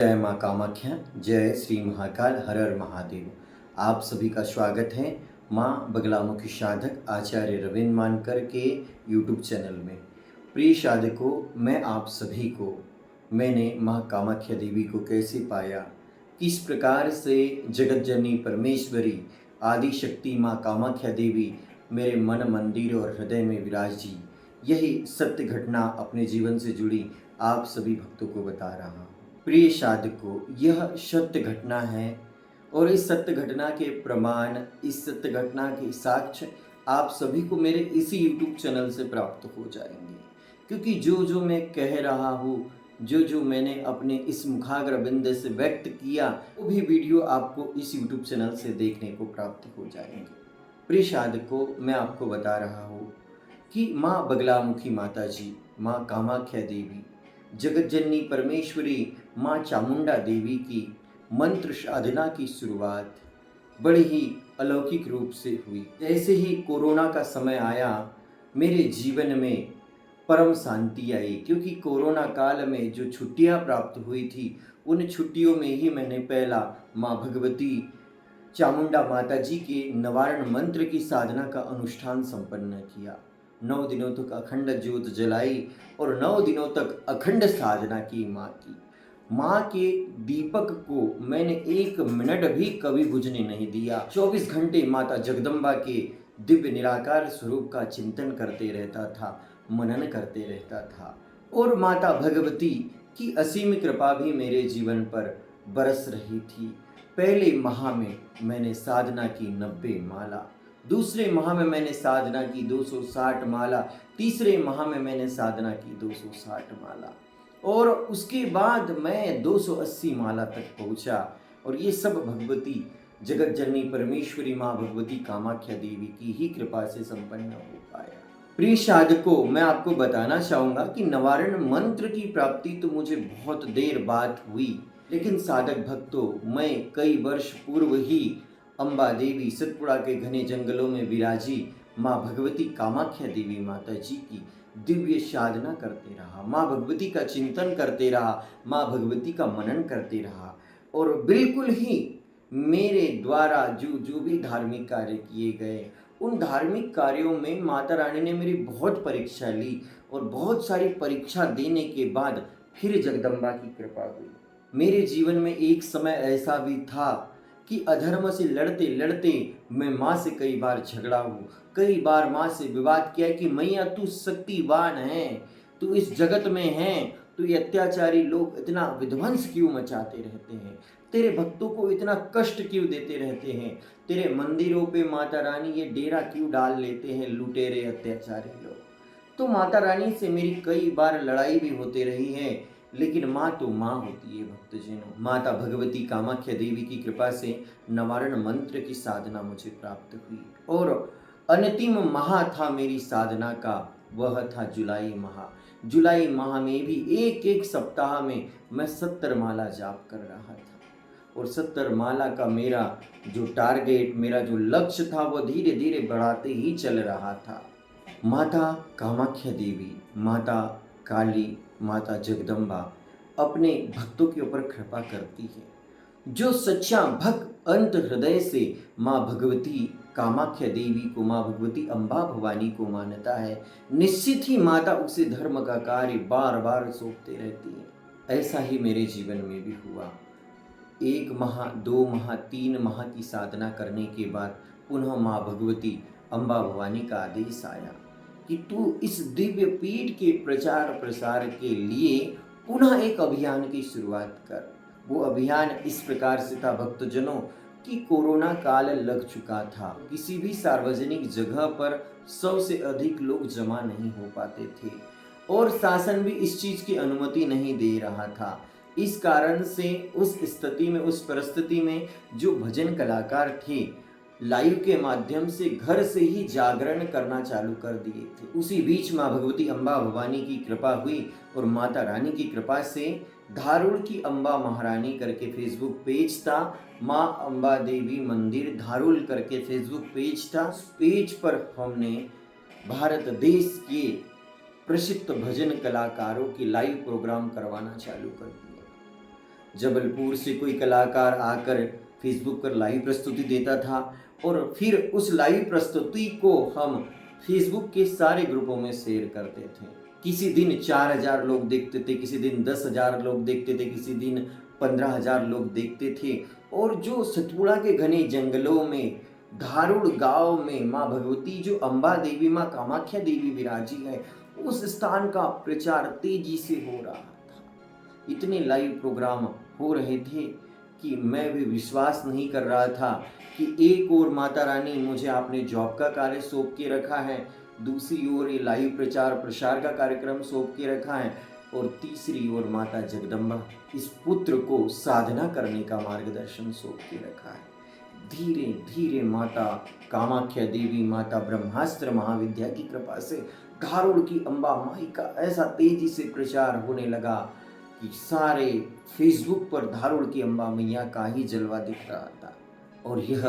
जय माँ कामाख्या, जय श्री महाकाल, हर हर महादेव। आप सभी का स्वागत है माँ बगलामुखी साधक आचार्य रविंद्र मानकर के यूट्यूब चैनल में। प्रिय साधकों, मैं आप सभी को मैंने माँ कामाख्या देवी को कैसे पाया, किस प्रकार से जगत जननी परमेश्वरी आदि शक्ति माँ कामाख्या देवी मेरे मन मंदिर और हृदय में विराजी, यही सत्य घटना अपने जीवन से जुड़ी आप सभी भक्तों को बता रहा हूँ। प्रिय साधकों, यह सत्य घटना है और इस सत्य घटना के प्रमाण, इस सत्य घटना के साक्ष्य आप सभी को मेरे इसी YouTube चैनल से प्राप्त हो जाएंगे। क्योंकि जो जो मैं कह रहा हूँ, जो जो मैंने अपने इस मुखाग्रबिंद से व्यक्त किया, वो भी वीडियो आपको इस YouTube चैनल से देखने को प्राप्त हो जाएंगे। प्रिय साधकों, मैं आपको बता रहा हूँ कि माँ बगलामुखी माता जी, माँ कामाख्या देवी, जगत जननी परमेश्वरी माँ चामुंडा देवी की मंत्र साधना की शुरुआत बड़े ही अलौकिक रूप से हुई। जैसे ही कोरोना का समय आया, मेरे जीवन में परम शांति आई, क्योंकि कोरोना काल में जो छुट्टियां प्राप्त हुई थी, उन छुट्टियों में ही मैंने पहला माँ भगवती चामुंडा माता जी के निवारण मंत्र की साधना का अनुष्ठान संपन्न किया। 9 दिनों तक अखंड ज्योत जलाई और 9 दिनों तक अखंड साधना की माँ के दीपक को मैंने 1 मिनट भी कभी बुझने नहीं दिया। 24 घंटे माता जगदम्बा के दिव्य निराकार स्वरूप का चिंतन करते रहता था, मनन करते रहता था। और माता भगवती की असीम कृपा भी मेरे जीवन पर बरस रही थी। पहले माह में मैंने साधना की 90 माला, दूसरे माह में मैंने साधना की 260 माला, तीसरे माह में मैंने साधना की 260 माला, और उसके बाद मैं 280 माला तक पहुंचा। और ये सब भगवती जगत जननी परमेश्वरी माँ भगवती कामाख्या देवी की ही कृपा से संपन्न हो पाया। प्रिय साधकों, मैं आपको बताना चाहूँगा कि निवारण मंत्र की प्राप्ति तो मुझे बहुत देर बाद हुई, लेकिन साधक भक्तों, मैं कई वर्ष पूर्व ही अम्बा देवी सतपुड़ा के घने जंगलों में विराजी माँ भगवती कामाख्या देवी माता जी की दिव्य साधना करते रहा, माँ भगवती का चिंतन करते रहा, माँ भगवती का मनन करते रहा। और बिल्कुल ही मेरे द्वारा जो जो भी धार्मिक कार्य किए गए, उन धार्मिक कार्यों में माता रानी ने मेरी बहुत परीक्षा ली, और बहुत सारी परीक्षा देने के बाद फिर जगदम्बा की कृपा हुई। मेरे जीवन में एक समय ऐसा भी था कि अधर्म से लड़ते लड़ते मैं माँ से कई बार झगड़ा हूँ, कई बार माँ से विवाद किया कि मैया तू शक्तिवान है, तू इस जगत में है, तो ये अत्याचारी लोग इतना विध्वंस क्यों मचाते रहते हैं, तेरे भक्तों को इतना कष्ट क्यों देते रहते हैं, तेरे मंदिरों पे माता रानी ये डेरा क्यों डाल लेते हैं लुटेरे अत्याचारी लोग। तो माता रानी से मेरी कई बार लड़ाई भी होती रही है, लेकिन माँ तो माँ होती है भक्तजनों। माता भगवती कामाख्या देवी की कृपा से निवारण मंत्र की साधना मुझे प्राप्त हुई, और अंतिम माह था मेरी साधना का, वह था जुलाई माह। जुलाई माह में भी एक एक सप्ताह में मैं 70 माला जाप कर रहा था, और 70 माला का मेरा जो टारगेट, मेरा जो लक्ष्य था, वो धीरे धीरे बढ़ाते ही चल रहा था। माता कामाख्या देवी, माता काली, माता जगदम्बा अपने भक्तों के ऊपर कृपा करती है। जो सच्चा भक्त अंत हृदय से माँ भगवती कामाख्या देवी को, माँ भगवती अम्बा भवानी को मानता है, निश्चित ही माता उसे धर्म का कार्य बार बार सौंपते रहती है। ऐसा ही मेरे जीवन में भी हुआ। 1 माह, 2 माह, 3 माह की साधना करने के बाद पुनः माँ भगवती अम्बा भवानी का आदेश आया कि तू इस दिव्य पीठ के प्रचार प्रसार के लिए पुनः एक अभियान की शुरुआत कर। वो अभियान इस प्रकार से था भक्तजनों कि कोरोना काल लग चुका था, किसी भी सार्वजनिक जगह पर 100 से अधिक लोग जमा नहीं हो पाते थे, और शासन भी इस चीज की अनुमति नहीं दे रहा था। इस कारण से उस स्थिति में, उस परिस्थिति में जो भजन कलाकार थे, लाइव के माध्यम से घर से ही जागरण करना चालू कर दिए थे। उसी बीच माँ भगवती अम्बा भवानी की कृपा हुई, और माता रानी की कृपा से धारुड़ की अम्बा महारानी करके फेसबुक पेज था, माँ अम्बा देवी मंदिर धारुल करके फेसबुक पेज था। उस पेज पर हमने भारत देश के प्रसिद्ध भजन कलाकारों की लाइव प्रोग्राम करवाना चालू कर दिया। जबलपुर से कोई कलाकार आकर फेसबुक पर लाइव प्रस्तुति देता था और फिर उस लाइव प्रस्तुति को हम फेसबुक के सारे ग्रुपों में शेयर करते थे। किसी दिन 4,000 लोग देखते थे, किसी दिन 10,000 लोग देखते थे, किसी दिन 15,000 लोग देखते थे। और जो सतपुड़ा के घने जंगलों में धारुड़ गांव में माँ भगवती जो अम्बा देवी माँ कामाख्या देवी विराजी है, उस स्थान का प्रचार तेजी से हो रहा था। इतने लाइव प्रोग्राम हो रहे थे कि मैं भी विश्वास नहीं कर रहा था कि एक और माता रानी मुझे आपने जॉब का कार्य सौंप के रखा है, दूसरी ओर ये लाइव प्रचार प्रसार का कार्यक्रम सौंप के रखा है, और तीसरी ओर माता जगदम्बा इस पुत्र को साधना करने का मार्गदर्शन सौंप के रखा है। धीरे धीरे माता कामाख्या देवी माता ब्रह्मास्त्र महाविद्या की कृपा से धारुड़ की अम्बा माई का ऐसा तेजी से प्रचार होने लगा कि सारे फेसबुक पर धारुड़ की अम्बा मैया का ही जलवा दिख रहा था। और यह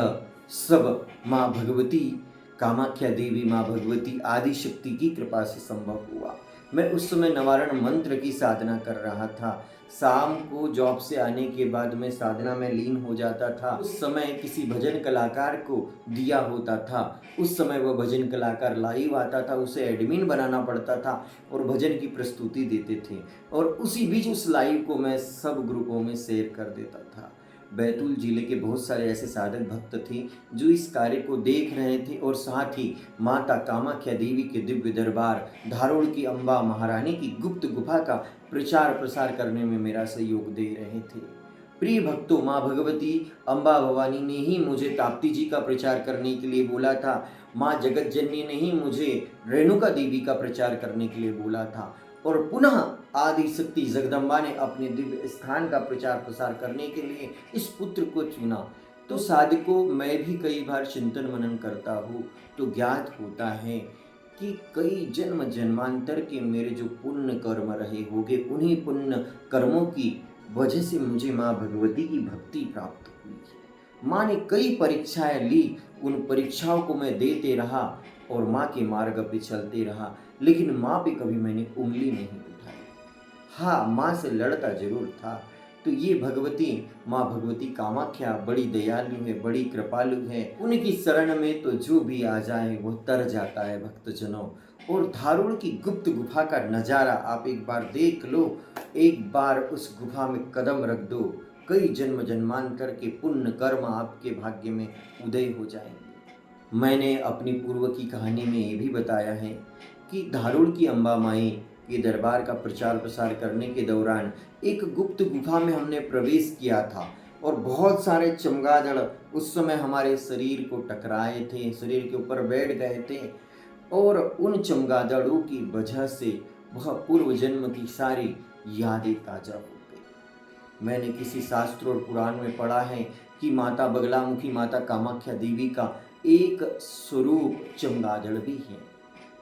सब माँ भगवती कामाख्या देवी माँ भगवती आदि शक्ति की कृपा से संभव हुआ। मैं उस समय नवारण मंत्र की साधना कर रहा था। शाम को जॉब से आने के बाद मैं साधना में लीन हो जाता था। उस समय किसी भजन कलाकार को दिया होता था, उस समय वह भजन कलाकार लाइव आता था, उसे एडमिन बनाना पड़ता था और भजन की प्रस्तुति देते थे, और उसी बीच उस लाइव को मैं सब ग्रुपों में शेयर कर देता था। बैतूल जिले के बहुत सारे ऐसे साधक भक्त थे जो इस कार्य को देख रहे थे और साथ ही माता कामाख्या देवी के दिव्य दरबार धारुड़ की अम्बा महारानी की गुप्त गुफा का प्रचार प्रसार करने में मेरा सहयोग दे रहे थे। प्रिय भक्तों, माँ भगवती अम्बा भवानी ने ही मुझे ताप्ती जी का प्रचार करने के लिए बोला था। माँ जगत जननी ने ही मुझे रेणुका देवी का प्रचार करने के लिए बोला था, और पुनः आदि शक्ति जगदम्बा ने अपने दिव्य स्थान का प्रचार प्रसार करने के लिए इस पुत्र को चुना। तो साधकों, मैं भी कई बार चिंतन मनन करता हूँ तो ज्ञात होता है कि कई जन्म जन्मांतर के मेरे जो पुण्य कर्म रहे होंगे, उन्हीं पुण्य कर्मों की वजह से मुझे माँ भगवती की भक्ति प्राप्त हुई है। माँ ने कई परीक्षाएं ली, उन परीक्षाओं को मैं देते रहा और माँ के मार्ग पे चलते रहा, लेकिन माँ पे कभी मैंने उंगली नहीं उठाई। हाँ, माँ से लड़ता जरूर था। तो ये भगवती माँ भगवती कामाख्या बड़ी दयालु है, बड़ी कृपालु है। उनकी शरण में तो जो भी आ जाए वो तर जाता है भक्तजनों। और धारुड़ की गुप्त गुफा का नज़ारा आप एक बार देख लो, एक बार उस गुफा में कदम रख दो, कई जन्म जन्मांतर के पुण्य कर्म आपके भाग्य में उदय हो जाएंगे। मैंने अपनी पूर्व की कहानी में ये भी बताया है कि धारुड़ की अम्बा माई के दरबार का प्रचार प्रसार करने के दौरान एक गुप्त गुफा में हमने प्रवेश किया था, और बहुत सारे चमगादड़ उस समय हमारे शरीर को टकराए थे, शरीर के ऊपर बैठ गए थे, और उन चमगादड़ों की वजह से वह पूर्व जन्म की सारी यादें ताजा हो गई। मैंने किसी शास्त्र और पुराण में पढ़ा है कि माता बगलामुखी माता कामाख्या देवी का एक स्वरूप चमगादड़ भी है।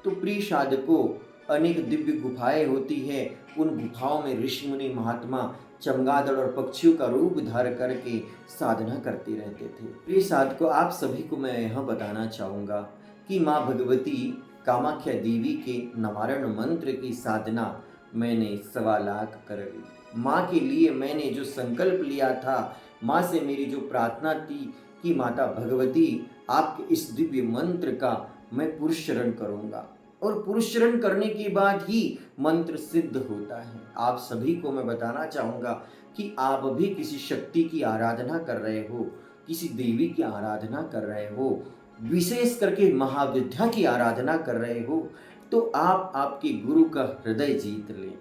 तो प्रिय साधकों, अनेक दिव्य गुफाएं होती है, उन गुफाओं में ऋषि मुनि महात्मा चमगादड़ और पक्षियों का रूप धार करके साधना करते रहते थे। प्रिय साधकों, आप सभी को मैं यह बताना चाहूँगा कि माँ भगवती कामाख्या देवी के नवारण मंत्र की साधना मैंने 1.25 लाख कर ली। माँ के लिए मैंने जो संकल्प लिया था, माँ से मेरी जो प्रार्थना थी कि माता भगवती आपके इस दिव्य मंत्र का मैं पुरुषरण करूँगा, और पुरुषरण करने के बाद ही मंत्र सिद्ध होता है। आप सभी को मैं बताना चाहूँगा कि आप भी किसी शक्ति की आराधना कर रहे हो, किसी देवी की आराधना कर रहे हो, विशेष करके महाविद्या की आराधना कर रहे हो, तो आप आपके गुरु का हृदय जीत लें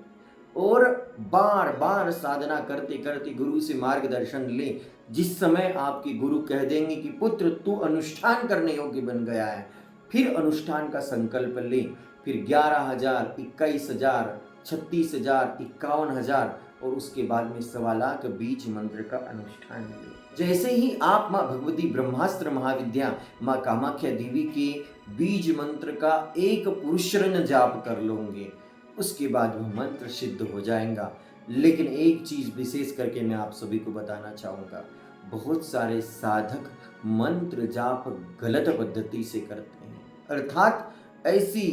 और बार बार साधना करते करते गुरु से मार्गदर्शन लें। जिस समय आपके गुरु कह देंगे कि पुत्र तू अनुष्ठान करने योग्य बन गया है, फिर अनुष्ठान का संकल्प लें। फिर 11,000, 21,000, 36,000, 51,000 और उसके बाद में 1.25 लाख बीज मंत्र का अनुष्ठान लें। जैसे ही आप माँ भगवती ब्रह्मास्त्र महाविद्या माँ कामाख्या देवी के बीज मंत्र का एक पुरुषरण जाप कर लोगे, उसके बाद वह मंत्र सिद्ध हो जाएगा। लेकिन एक चीज़ विशेष करके मैं आप सभी को बताना चाहूँगा, बहुत सारे साधक मंत्र जाप गलत पद्धति से करते हैं, अर्थात ऐसी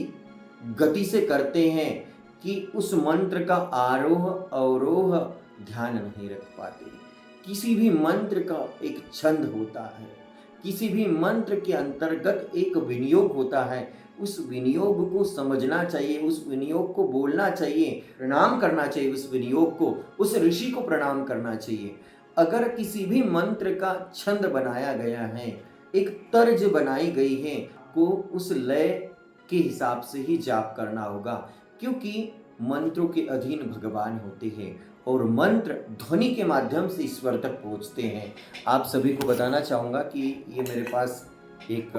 गति से करते हैं कि उस मंत्र का आरोह अवरोह ध्यान नहीं रख पाते। किसी भी मंत्र का एक छंद होता है, किसी भी मंत्र के अंतर्गत एक विनियोग होता है। उस विनियोग को समझना चाहिए, उस विनियोग को बोलना चाहिए, प्रणाम करना चाहिए उस विनियोग को, उस ऋषि को प्रणाम करना चाहिए। अगर किसी भी मंत्र का छंद बनाया गया है, एक तर्ज बनाई गई है, को उस लय के हिसाब से ही जाप करना होगा, क्योंकि मंत्रों के अधीन भगवान होते हैं और मंत्र ध्वनि के माध्यम से ईश्वर तक पहुंचते हैं। आप सभी को बताना चाहूँगा कि ये मेरे पास एक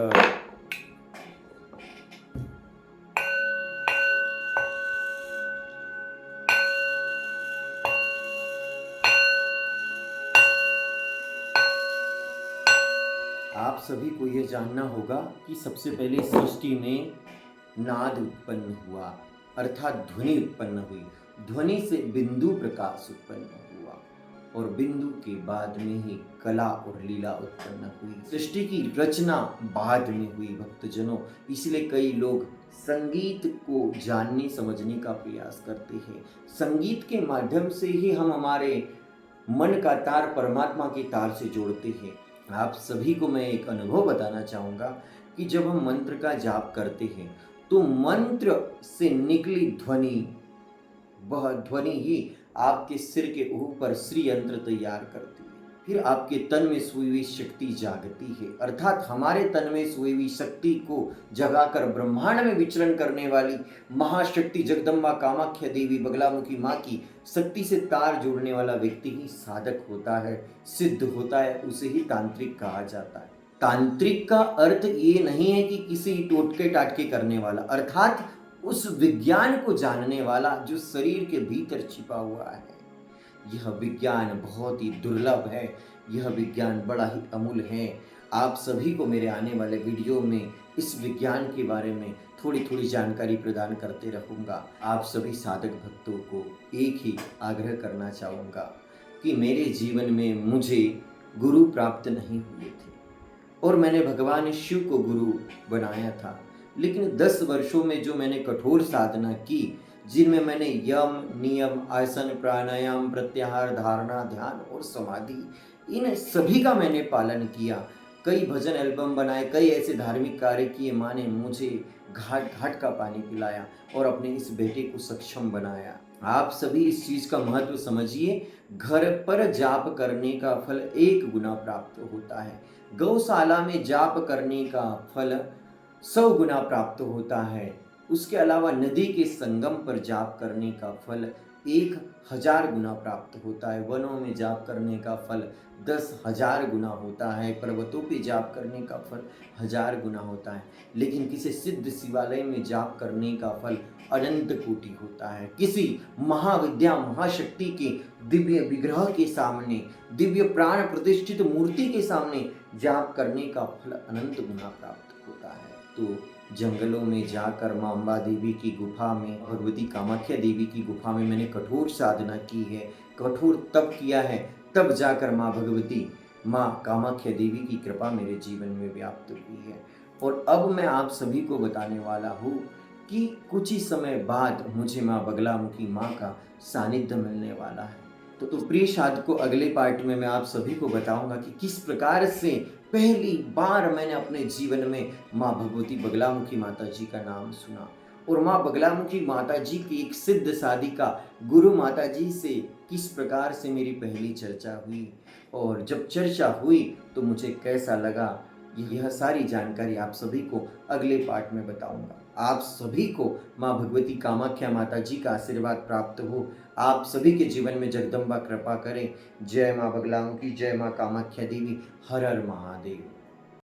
आप सभी को ये जानना होगा कि सबसे पहले सृष्टि में नाद उत्पन्न हुआ, अर्थात ध्वनि उत्पन्न हुई। ध्वनि से बिंदु प्रकाश उत्पन्न हुआ और बिंदु के बाद में ही कला और लीला उत्पन्न हुई। सृष्टि की रचना बाद में हुई भक्तजनों। इसलिए कई लोग संगीत को जानने समझने का प्रयास करते हैं। संगीत के माध्यम से ही हम हमारे मन का तार परमात्मा के तार से जोड़ते हैं। आप सभी को मैं एक अनुभव बताना चाहूँगा कि जब हम मंत्र का जाप करते हैं तो मंत्र से निकली ध्वनि, वह ध्वनि ही आपके सिर के ऊपर श्री यंत्र तैयार करती है। फिर आपके तन में सोई हुई शक्ति जागती है, अर्थात हमारे तन में सोई हुई शक्ति को जगाकर ब्रह्मांड में विचरण करने वाली महाशक्ति जगदम्बा कामाख्या देवी बगलामुखी माँ की शक्ति से तार जोड़ने वाला व्यक्ति ही साधक होता है, सिद्ध होता है, उसे ही तांत्रिक कहा जाता है। तांत्रिक का अर्थ ये नहीं है कि किसी टोटके टाटके करने वाला, अर्थात उस विज्ञान को जानने वाला जो शरीर के भीतर छिपा हुआ है। यह विज्ञान बहुत ही दुर्लभ है, यह विज्ञान बड़ा ही अमूल्य है। आप सभी को मेरे आने वाले वीडियो में इस विज्ञान के बारे में थोड़ी थोड़ी जानकारी प्रदान करते रहूँगा। आप सभी साधक भक्तों को एक ही आग्रह करना चाहूँगा कि मेरे जीवन में मुझे गुरु प्राप्त नहीं हुए थे और मैंने भगवान शिव को गुरु बनाया था, लेकिन 10 वर्षों में जो मैंने कठोर साधना की, जिनमें मैंने यम, नियम, आसन, प्राणायाम, प्रत्याहार, धारणा, ध्यान और समाधि, इन सभी का मैंने पालन किया। कई भजन एल्बम बनाए, कई ऐसे धार्मिक कार्य किए। माँ ने मुझे घाट घाट का पानी पिलाया और अपने इस बेटे को सक्षम बनाया। आप सभी इस चीज़ का महत्व समझिए। घर पर जाप करने का फल 1 गुना प्राप्त होता है, गौशाला में जाप करने का फल 100 गुना प्राप्त होता है। उसके अलावा नदी के संगम पर जाप करने का फल 1000 गुना प्राप्त होता है। वनों में जाप करने का फल 10,000 गुना होता है। पर्वतों पे जाप करने का फल 1000 गुना होता है। लेकिन किसी सिद्ध शिवालय में जाप करने का फल अनंत कोटि होता है। किसी महाविद्या महाशक्ति के दिव्य विग्रह के सामने, दिव्य प्राण प्रतिष्ठित मूर्ति के सामने जाप करने का फल अनंत गुना प्राप्त होता है। तो जंगलों में जाकर माँ अम्बा देवी की गुफा में, भगवती कामाख्या देवी की गुफा में मैंने कठोर साधना की है, कठोर तप किया है, तब जाकर माँ भगवती, माँ कामाख्या देवी की कृपा मेरे जीवन में व्याप्त हुई है। और अब मैं आप सभी को बताने वाला हूँ कि कुछ ही समय बाद मुझे माँ बगलामुखी माँ का सानिध्य मिलने वाला है। तो प्रिय साधकों, अगले पार्ट में मैं आप सभी को बताऊंगा कि किस प्रकार से पहली बार मैंने अपने जीवन में माँ भगवती बगलामुखी माता जी का नाम सुना और माँ बगलामुखी माता जी की एक सिद्ध साधिका गुरु माता जी से किस प्रकार से मेरी पहली चर्चा हुई और जब चर्चा हुई तो मुझे कैसा लगा, यह सारी जानकारी आप सभी को अगले पार्ट में बताऊंगा। आप सभी को माँ भगवती कामाख्या माता जी का आशीर्वाद प्राप्त हो, आप सभी के जीवन में जगदम्बा कृपा करें। जय माँ बगलामुखी, जय माँ कामाख्या देवी, हर हर महादेव।